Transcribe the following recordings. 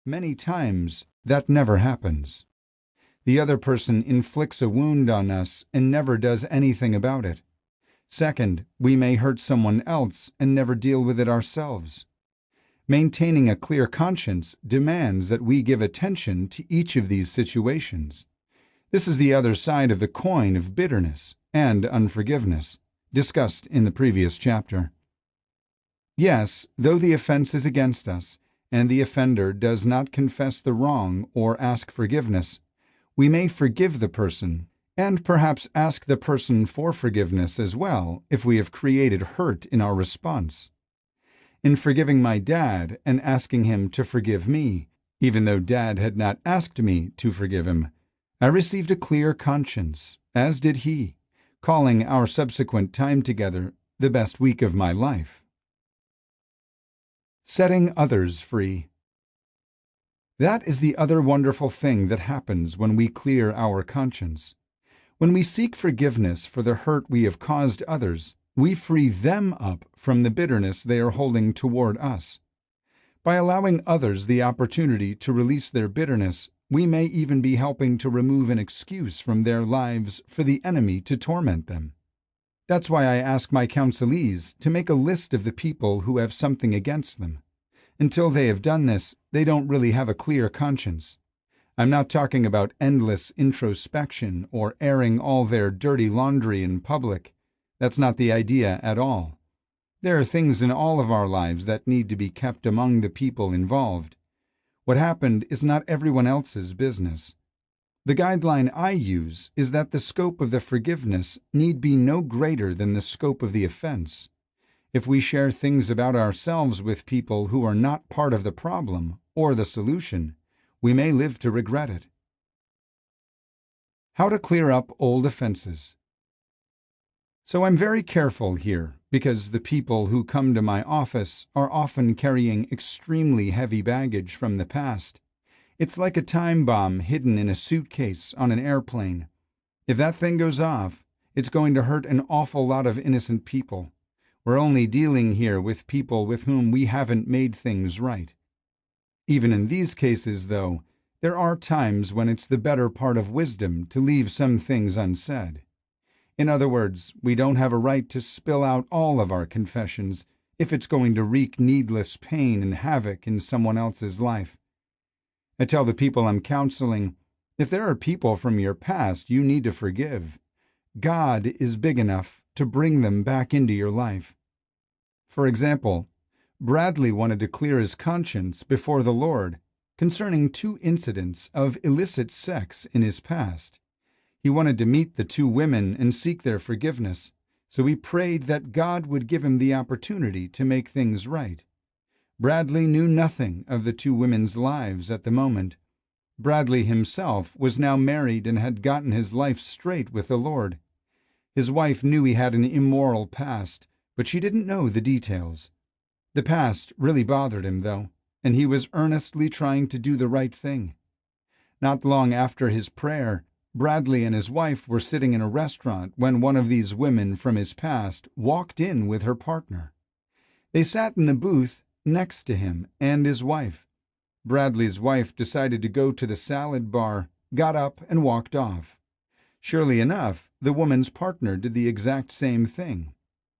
Many times, that never happens. The other person inflicts a wound on us and never does anything about it. Second, we may hurt someone else and never deal with it ourselves. Maintaining a clear conscience demands that we give attention to each of these situations. This is the other side of the coin of bitterness and unforgiveness, discussed in the previous chapter. Yes, though the offense is against us, and the offender does not confess the wrong or ask forgiveness, we may forgive the person, and perhaps ask the person for forgiveness as well if we have created hurt in our response. In forgiving my dad and asking him to forgive me, even though Dad had not asked me to forgive him, I received a clear conscience, as did he, calling our subsequent time together the best week of my life. Setting others free. That is the other wonderful thing that happens when we clear our conscience. When we seek forgiveness for the hurt we have caused others, we free them up from the bitterness they are holding toward us. By allowing others the opportunity to release their bitterness, we may even be helping to remove an excuse from their lives for the enemy to torment them. That's why I ask my counselees to make a list of the people who have something against them. Until they have done this, they don't really have a clear conscience. I'm not talking about endless introspection or airing all their dirty laundry in public. That's not the idea at all. There are things in all of our lives that need to be kept among the people involved. What happened is not everyone else's business. The guideline I use is that the scope of the forgiveness need be no greater than the scope of the offense. If we share things about ourselves with people who are not part of the problem or the solution, we may live to regret it. How to clear up old offenses. So I'm very careful here because the people who come to my office are often carrying extremely heavy baggage from the past. It's like a time bomb hidden in a suitcase on an airplane. If that thing goes off, it's going to hurt an awful lot of innocent people. We're only dealing here with people with whom we haven't made things right. Even in these cases, though, there are times when it's the better part of wisdom to leave some things unsaid. In other words, we don't have a right to spill out all of our confessions if it's going to wreak needless pain and havoc in someone else's life. I tell the people I'm counseling, if there are people from your past you need to forgive, God is big enough to bring them back into your life. For example, Bradley wanted to clear his conscience before the Lord concerning 2 incidents of illicit sex in his past. He wanted to meet the 2 women and seek their forgiveness, so he prayed that God would give him the opportunity to make things right. Bradley knew nothing of the 2 women's lives at the moment. Bradley himself was now married and had gotten his life straight with the Lord. His wife knew he had an immoral past, but she didn't know the details. The past really bothered him, though, and he was earnestly trying to do the right thing. Not long after his prayer, Bradley and his wife were sitting in a restaurant when one of these women from his past walked in with her partner. They sat in the booth next to him and his wife. Bradley's wife decided to go to the salad bar, got up, and walked off. Surely enough, the woman's partner did the exact same thing,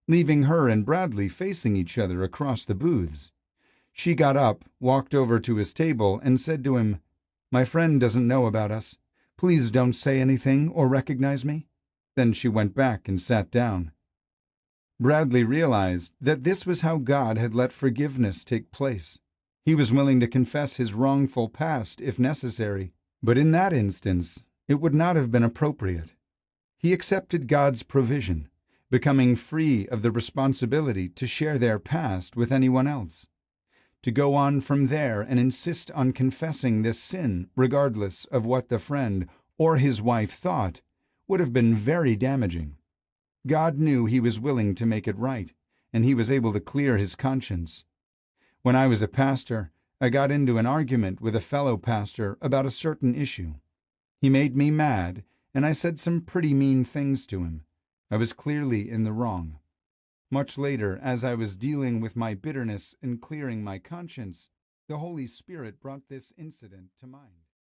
leaving her and Bradley facing each other across the booths. She got up, walked over to his table, and said to him, "My friend doesn't know about us. Please don't say anything or recognize me." Then she went back and sat down. Bradley realized that this was how God had let forgiveness take place. He was willing to confess his wrongful past if necessary, but in that instance, it would not have been appropriate. He accepted God's provision, becoming free of the responsibility to share their past with anyone else. To go on from there and insist on confessing this sin, regardless of what the friend or his wife thought, would have been very damaging. God knew he was willing to make it right, and he was able to clear his conscience. When I was a pastor, I got into an argument with a fellow pastor about a certain issue. He made me mad, and I said some pretty mean things to him. I was clearly in the wrong. Much later, as I was dealing with my bitterness and clearing my conscience, The Holy Spirit brought this incident to mind.